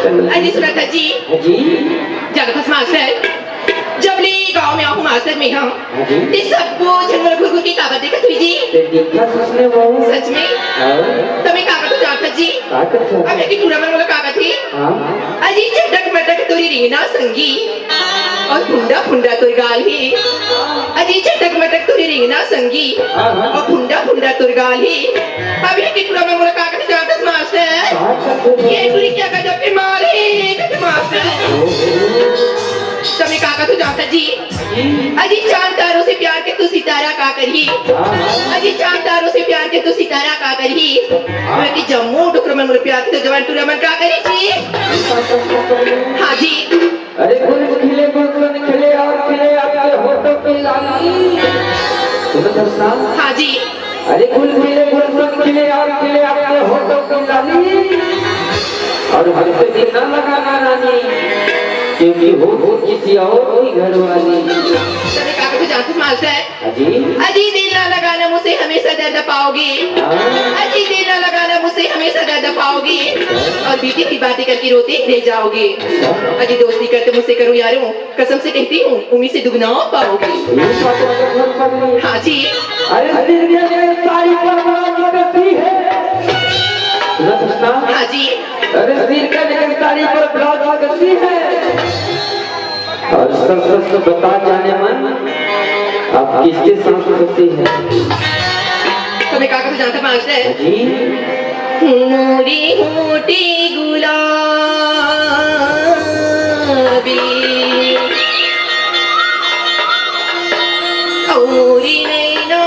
अजी सुरत जी जी जगत मास्टर जब ले गांव में आऊँ मास्टर में हाँ ये सबको जंगल घुर की कागज देखा तुझी जी देखा सुसने वो सच में तुम्हें कागज तो जानता जी अब एक टूरा मन वाला कागज थी अजी चटक मटक तोरी रीना संगी और फुंडा फुंडा तोरी गाल ही अजी चटक मटक तोरी रीना संगी और फुंडा फुंडा तोरी गाल ही अब एक टूरा मन वाला कागज जानता मास्टर ये टूरी क्या कर जब मारे मास्टर तुम्हें काका तो जानता जी अजी चांद तारों से प्यार के तू सितारा का करी अजी चांद तारों से प्यार के तू सितारा का करी मैं कि जम्मू टुकड़ों में मुझे प्यार के तो जवान टूरा मन का करी जी हाँ जी अरे खिले खिले और खिले आपके होठों पे लाली हाँ जी अरे गुलशन खिले और खिले आपके होठों पे लाली और हर पे दिल न लगाना रानी क्योंकि वो किसी और की घरवाली तभी काका तो जानते मालता है अजी दिल ना लगाना मुझसे हमेशा दर्द पाओगे अजी दिल ना लगाना मुझसे हमेशा दर्द पाओगे और बीती की बातें करके रोते रह जाओगे अजी दोस्ती करते मुझसे करो यारों कसम से कहती हूँ उम्मीद से दुगना पाओगे हाँ जी हाँ जी अरे सिर का लेकर साड़ी पर ब्लाउज करती है और सच तो बता जाने मन आप किसके साथ होती है तुम्हें काका तो जानता मास्टर है जी मोरी होटी गुलाबी औरी नैनो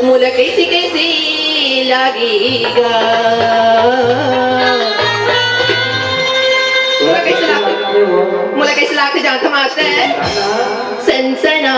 मुला कैसे कैसे लगेगा मुला कैसे लागते जानता मास्टर है सनसना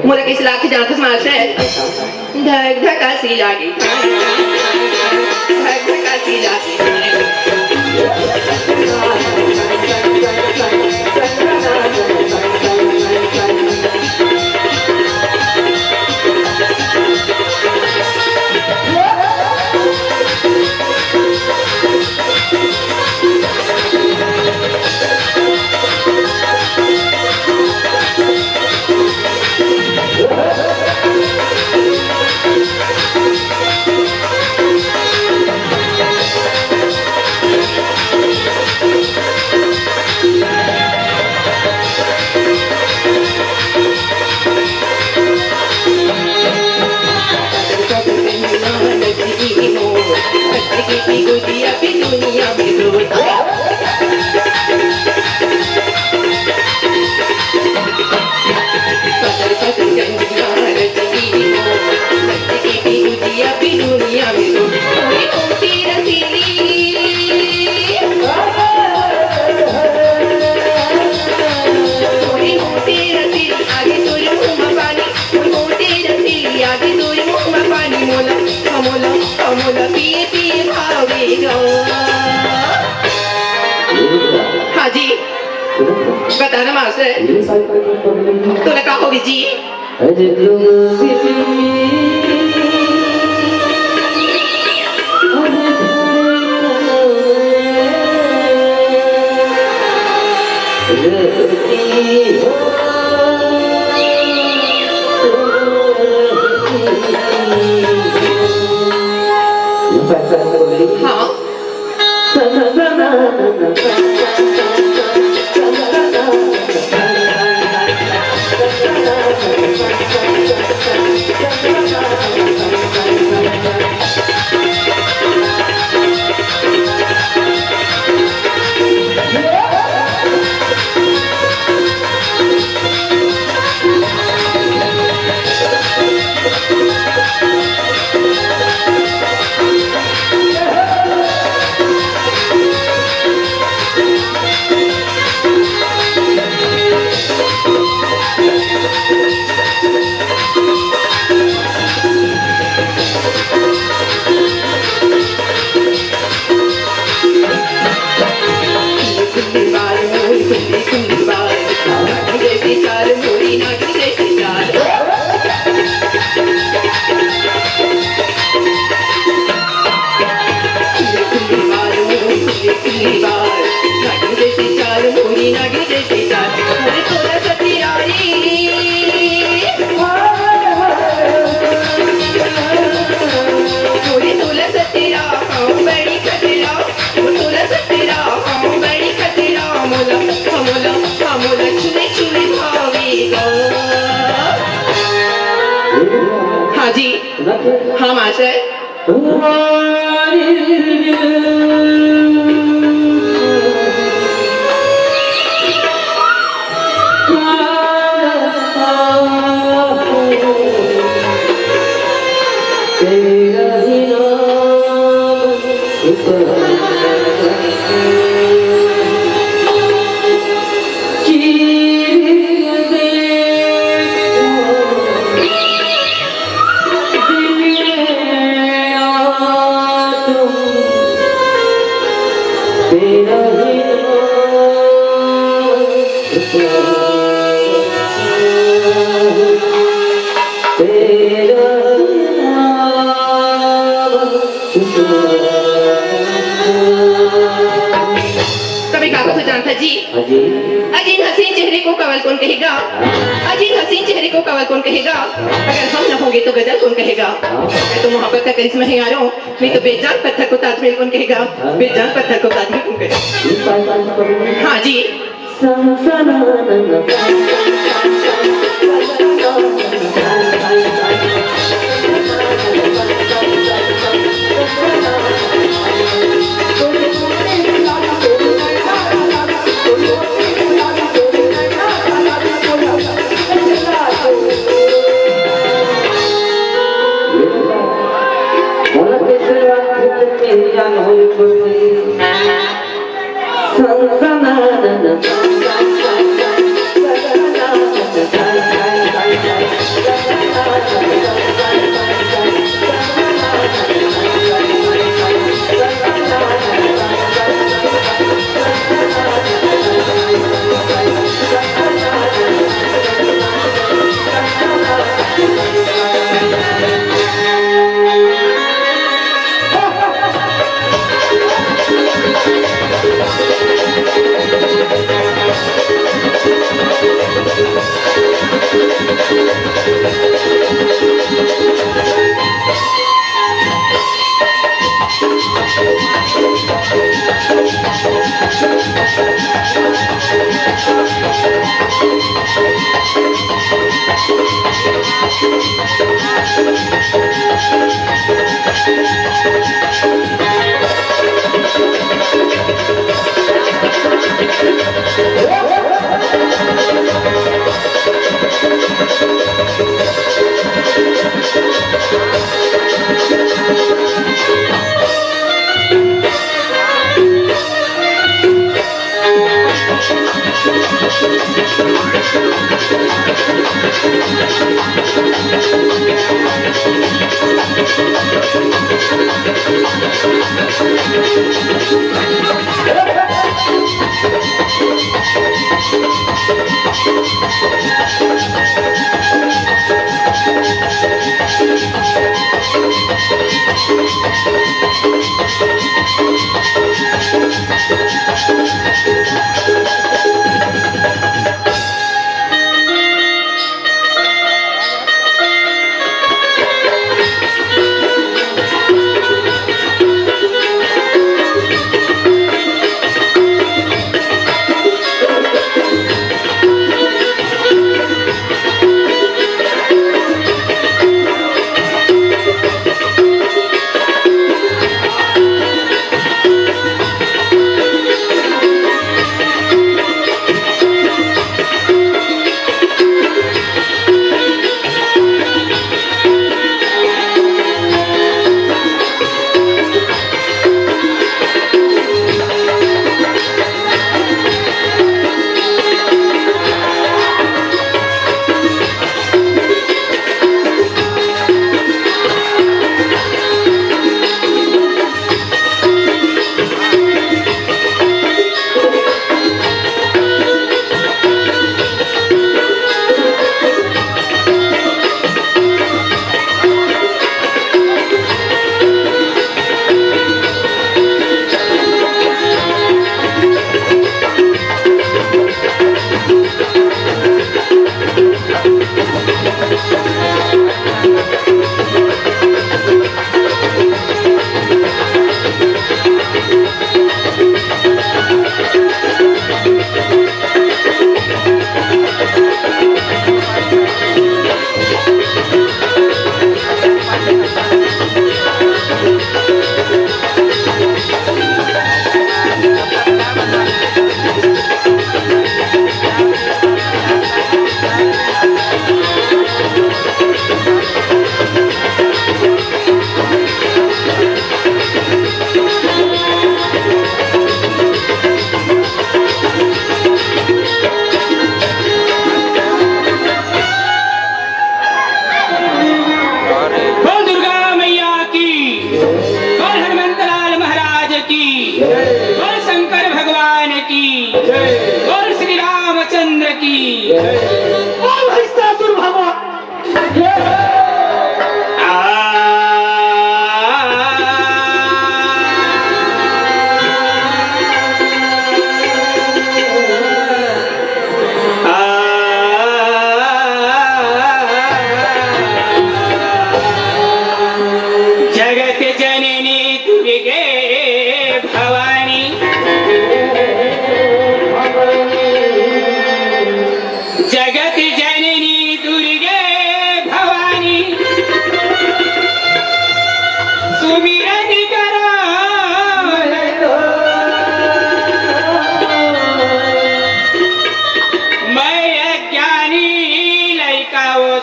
मुझे किस लाख जानते मास्टर है धक धका सी लागी धक धका सी लागी हाँ जी बताना मास्टर तो लगा होगी जी हाँ जी सुनाते हाँ मास्टर कभी काका तो जानता जी अजी अजीन हसीन चेहरे को कवल कौन कहेगा अजीन हसीन चेहरे को कवल कौन कहेगा अगर हम न होंगे तो गजल कौन कहेगा मैं तो मोहब्बत का करिश्मा है यारों मैं तो बेजान पत्थर को ताजमहल कौन कहेगा बेजान पत्थर को ताजमहल कौन कहेगा हाँ जी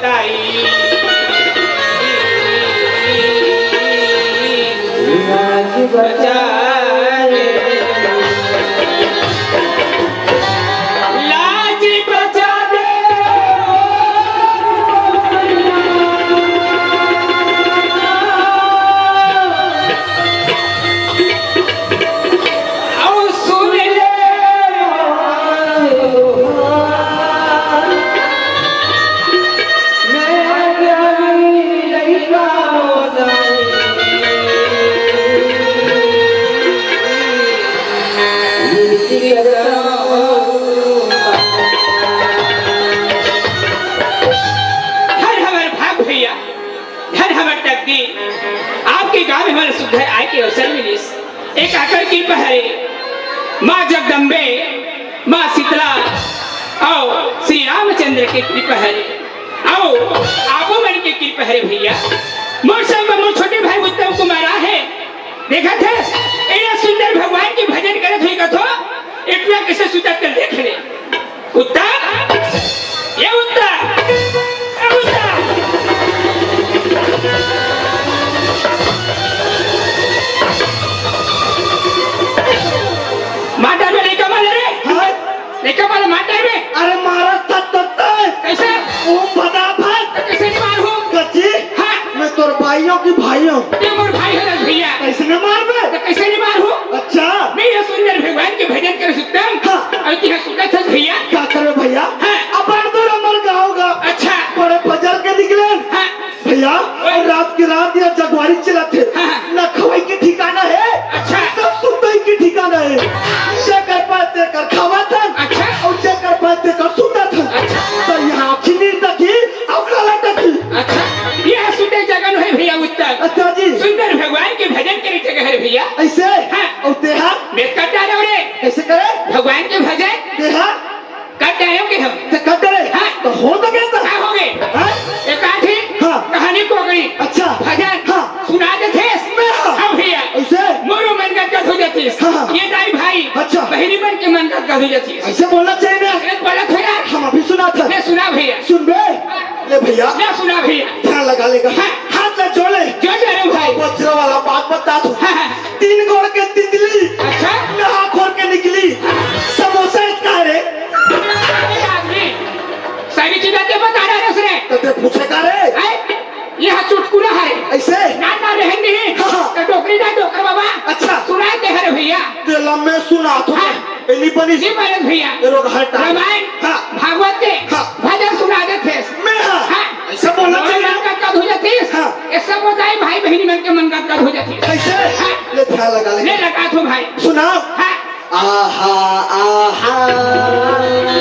दाई लाज बचा लाज बचा दे और सुन ले हर हमारे भाग भैया हर हमारे तकदीर आपके गांव में हमारे सुधर आए के अवसर मिली एक आकर की पहरे माँ जगदम्बे माँ शीतला और श्री रामचंद्र के कृपा है आओ आपो मन के कृपा है भैया मोर संग मोर छोटे भाई उत्तम कुमार है देखा थे ये सुंदर भगवान की भजन करत हुई कथो इतना कैसे सुतत कर देख ले उत्तम ये उत्तम माता में लेकर माल रे लेकर माल माता में अरे मारा कैसे ओम फटाफट कैसे नहीं मार हूँ कच्ची हाँ मैं तोर भाइयों की भाइयों ये मोर भाई है ना भैया कैसे न मार बे तो कैसे नहीं मार हूँ अच्छा मैं ये सुंदर भगवान के भजन कर सकता हूँ हाँ। और यह सुनता था भैया क्या करे भैया हाँ। अब तो अमर गाँव का अच्छा बड़े फजर के निकले हाँ भैया और रात की रात या जगवारी चलाते हाँ। न खवाई की ठिकाना है अच्छा न सुनते की ठिकाना है जे कर पाते कर खावा था अच्छा और जे कर पाते कर सुनता था अच्छा। तो यहाँ खिनीर तकी और काला तकी अच्छा यह सुंदर जगह है भैया उत्तर अच्छा जी सुंदर भगवान के भजन करे जगह है भैया ऐसे हाँ। और तेहा मैं कट डालो रे कैसे करे भगवान के भजन तेहा कट डालोगे हम ते कब करे हाँ। तो हो तो गया था क्या हो गए हाँ? एक आधी हाँ। कहानी को गई अच्छा भजन हाँ। सुना दे थे हाँ। हाँ भैया ऐसे मोरो मन का हो जाती हाँ। ये दाई भाई अच्छा। बहनी मन के मन का हो जाती है ऐसे बोलना चाहिए ना एक बोला था यार हम अभी सुना था मैं सुना भैया सुन बे ले भैया मैं सुना भैया ध्यान लगा लेगा हाँ। हाथ ले जोड़े जो जा भाई वज्र वाला बात बता दो हाँ, हाँ। 3 गोड़ के तितली अच्छा नहा खोर के निकली समोसा इसका रे ये आदमी सारी चीजें ते बता रहा है उसने तो ते पूछेगा रे हैं? यह चुटकुला है ऐसे ना ना रहन नहीं हाँ। तो टोकरी ना टोकर बाबा अच्छा सुनाए दे हरे भैया ते लम्बे सुना तो हाँ। एली बनी जी महाराज भैया तेरो घाटा रामायण हाँ। भागवत के हाँ। भजन सुना दे थे मैं हाँ हाँ। ऐसा बोलना चाहिए का हो जाती हाँ। ये सब होता है भाई बहनी मन के मन का हो जाती है कैसे हाँ। ले ध्यान लगा ले ले लगा तो भाई सुना हाँ आहा आहा आहा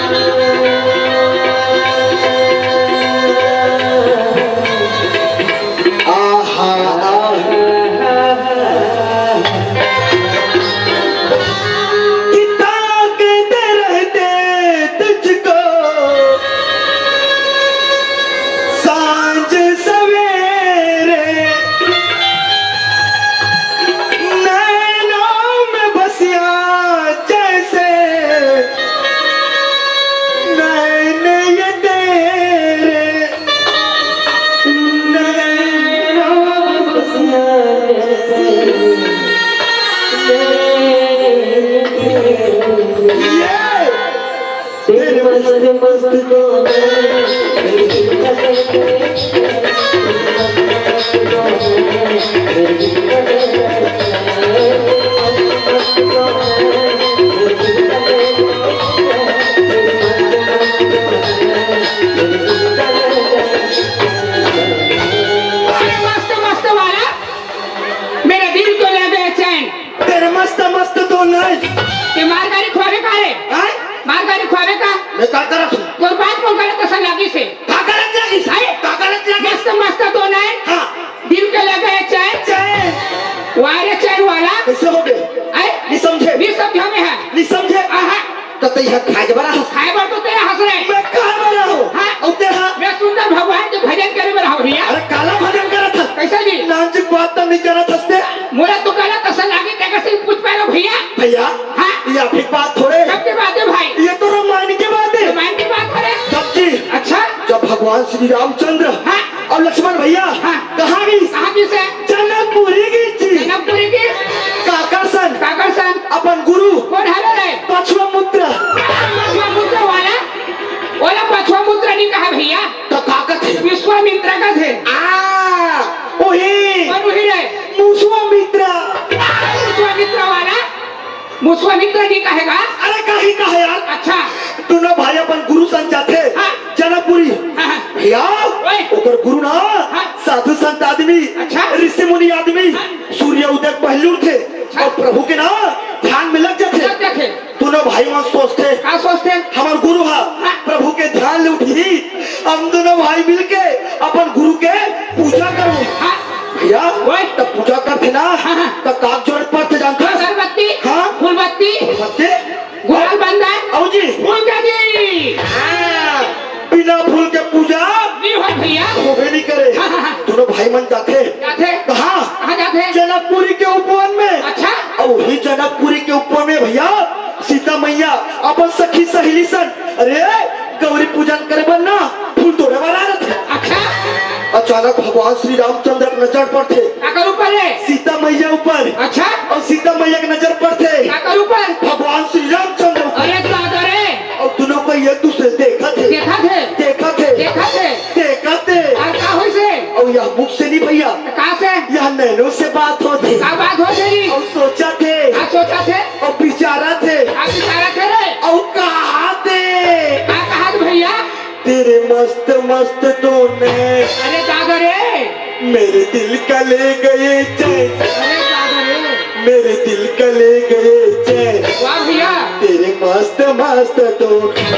ताकते रहते तुझको सांझ सवेरे नैनों में बसिया जैसे नैन ये तेरे नैनों में बसिया तेरे मस्त मस्त अरे मस्त मस्त वाला मेरा दिल को ले गया चैन तेरे मस्त मस्त तो नहीं कि मारगारी खुआवे का है आए मारगारी खुआवे का मैं का करत हूँ कोई बात बोल करे तो सलागी से का करत लगी का करत लगी मस्त मस्त तो नहीं हाँ दिल के ले गया चैन चैन वारे चैन वाला कैसे हो गए है नहीं समझे भी सब में है नहीं समझे आहा तो तैयार खाए बड़ा हंस खाए बार तो तेरा हंस रहे मैं कहाँ बड़ा हूँ हाँ। और तेरा मैं सुंदर भगवान के भजन करे में रहा भैया अरे काला भजन करत था कैसा जी नानचुक बात तो नहीं करत हंसते मोरा तो काला तसल लागे क्या से पूछ पाएगा भैया भैया हाँ ये फिर बात थोड़े कब की बात है भाई ये तो रामायण की बात है रामायण की बात करे सब जी अच्छा जब भगवान श्री रामचंद्र हाँ। और लक्ष्मण भैया हाँ। कहाँ गई? कहाँ की से जनकपुरी की थी। जनकपुरी की काकरसन काकरसन अपन गुरु कौन है रे पछवामुद्र पछवामुद्र वाला वाला पछवामुद्र नहीं कहा भैया तो काका थे विश्वामित्र का थे वही कौन वही रे मुसवामित्र। विश्वामित्र वाला मुश्वामित्र नहीं कहेगा अरे कहीं का है यार? अच्छा दोनों भाई अपन गुरु संत जाते हाँ। जनकपुरी हाँ। भैया ओए। ओकर गुरु ना हाँ। साधु संत आदमी अच्छा। ऋषि मुनि आदमी सूर्य उदय पहलू थे और प्रभु के ना ध्यान में लग लग जाते। जाते दोनों भाई वहाँ सोचते क्या सोचते हमार गुरु है हाँ। प्रभु के ध्यान ले उठी हम दोनों भाई मिलके अपन गुरु के पूजा करो। हाँ भैया ओए। तब पूजा करते ना हाँ। तब काग जोड़ पड़ते जानते अगरबत्ती हाँ। फूलबत्ती बच्चे गुलाल बंदा आओ जी फूल का जी हाँ, बिना फूल के पूजा नहीं हो भैया होबे नहीं करे। हाँ, हाँ, हाँ। दोनों भाई मन जाते जाते कहाँ कहाँ जाते जनकपुरी के उपवन में। अच्छा और वही जनकपुरी के उपवन में भैया सीता मैया अपन सखी सहेली सन अरे गौरी पूजन करे बनना फूल तोड़े वाला थे। अच्छा अचानक भगवान श्री रामचंद्र की नजर पर थे काकर ऊपर है सीता मैया ऊपर अच्छा और सीता मैया की नजर पर थे काकर ऊपर भगवान श्री रामचंद्र ऊपर। अरे दादा रे और दोनों को एक दूसरे देखा थे देखा थे देखा थे देखा थे देखा थे और का हुई से और यह मुख से नहीं भैया कहाँ से यह नैनों से बात होती क्या बात हो तेरी और सोचा थे क्या सोचा थे और बिचारा थे क्या बिचारा थे रे और कहा थे क्या कहा तू भैया तेरे मस्त मस्त दोने अरे दादा रे मेरे दिल का ले गए चैन अरे दादा रे मेरे दिल का ले गए चैन वाह भैया तेरे मस्त मस्त दोने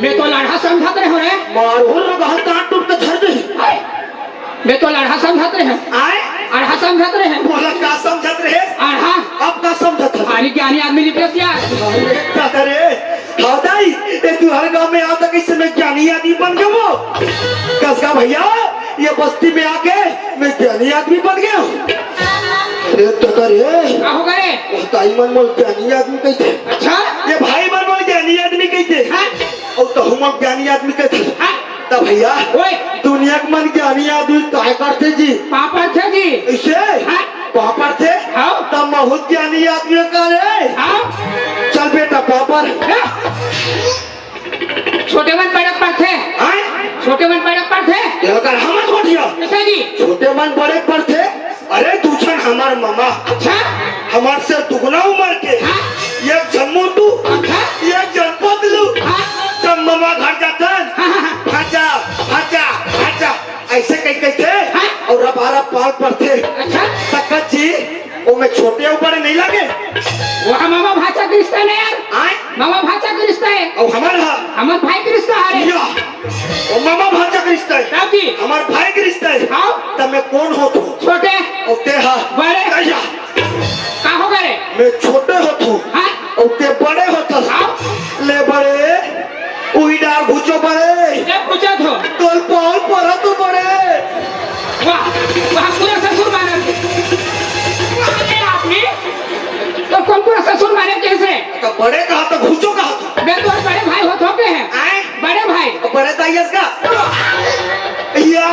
मैं तो लड़ा समझाते रहे हो रे मारो रहा काट टूट के झड़ गई मैं तो लड़ा समझाते रहे आए अढ़ा समझाते रहे बोला का समझत रहे अढ़ा अब का समझत था खाली ज्ञानी आदमी निकले यार अरे हादाई ये तू हर गांव में आता कैसे मैं ज्ञानी आदमी बन गया वो कसका भैया ये बस्ती में आके मैं ज्ञानी आदमी बन गया अरे तो करे क्या हो गए ताई मन मोल ज्ञानी आदमी कहते अच्छा ये भाई मन मोल ज्ञानी आदमी कहते हाँ? और तो हम ज्ञानी आदमी कहते हाँ? तब भैया ओए दुनिया के मन ज्ञानी आदमी काय करते जी पापा थे जी इसे हाँ? पापड़ थे हाँ? तब बहुत ज्ञानी आदमी का रे हाँ? चल बेटा पापड़ छोटे मन पैरक पर थे आए छोटे मन पैरक पर थे ये अगर हम छोटिया कैसे जी छोटे मन बड़े पर थे अरे दूसर हमार मामा अच्छा हमार से दुगना उम्र के हाँ? एक जम्मू तू अच्छा एक जनपद लू हाँ? जब मामा घर जाता हाँ? भाजा भाजा भाजा ऐसे कहीं कहीं थे हाँ? और रबारा पाल पर थे अच्छा तकत जी वो में छोटे ऊपर नहीं लगे वहाँ मामा भाचा का रिश्ता नहीं यार आए मामा भाचा का रिश्ता है और हमारा हमारे भाई का रिश्ता है या वो मामा भाजा का रिश्ता है तब जी हमार भाई का रिश्ता है हाँ? तब मैं कौन हो तू छोटे और ते हा बड़े कहिया कहाँ हो गए मैं छोटे हो तू हाँ? और ते बड़े होता हाँ? ले बड़े उही डार घुचो बड़े जब पूछा तो तोल पाल परा तो बड़े वाह वहाँ पूरा ससुर माना आपने तो कौन पूरा ससुर माने कैसे तो बड़े कहा तो घुचो कहा था मैं तो बड़े भाई हो थोके हैं आए बड़े भाई तो बड़े ताइयस का या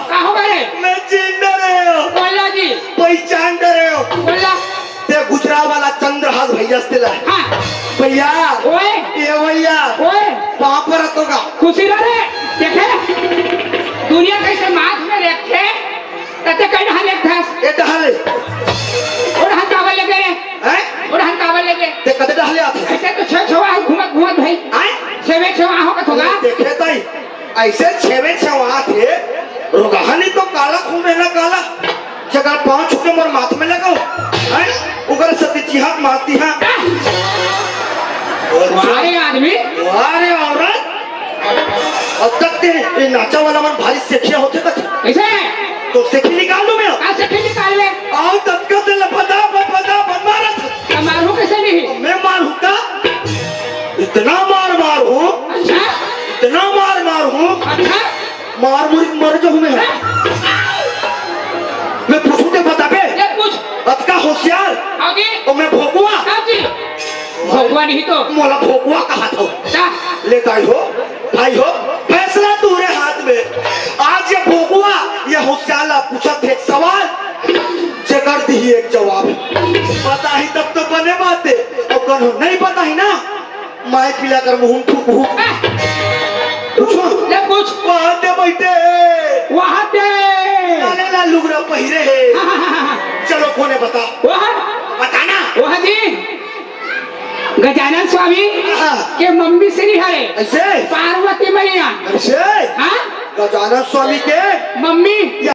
कहाँ हो गए मैं चिंता रहे हो बोला जी पहचान रहे हो बोला ते गुजरात वाला चंद्रहास भैया स्थिला हाँ भैया ओए ये भैया ओए वहां पर रखोगा खुशी रहे देखे दुनिया कैसे माथ में रखे तते कहीं हाल एक था ये डहले और हम कावल लगे रे हैं और हम कावल लगे ते कदे डहले आते ऐसे तो छह छवा घूमत घूमत भाई आए छवे छवा हो का होगा देखे ताई ऐसे छेवे छवा थे रोगाहनी तो काला खून है ना काला जगह पांव छुके मोर माथ में लगाओ हैं उगर सती जिहाद मारती है वारे आदमी वारे औरत अब तक ते ये नाचा वाला मन भारी सेखिया होते तक कैसे तो सेखी निकाल दो मैं कहाँ से फिर निकाल ले आओ तब का ते लपदा बपदा बनमारत मारू कैसे नहीं इतना मार मार हूँ, अच्छा इतना मार मार हूँ, अच्छा मार मुरी मर जाऊँ मैं पूछूं ते बता बे, ये पूछ अतका होशियार आगे और मैं भोकुआ, आगे भगवान ही तो मोला भोकुआ कहा था जा लेता हो भाई हो, फैसला तुम्हारे हाथ में। आज ये भोकुआ ये होशियार ला पूछा थे एक सवाल, जगड़ दी एक जवाब, पता ही तब तो बने बाते, और कल नहीं पता ही ना माय पिला कर मुंह थूक पूछो ले पूछ वहां दे बैठे वहां पे लाले ला लुगड़ा पहिरे है, चलो कोने बता वहां बताना। वहां जी गजानन स्वामी हाँ। के मम्मी से नहीं हरे ऐसे पार्वती मैया ऐसे हाँ गजानन स्वामी के मम्मी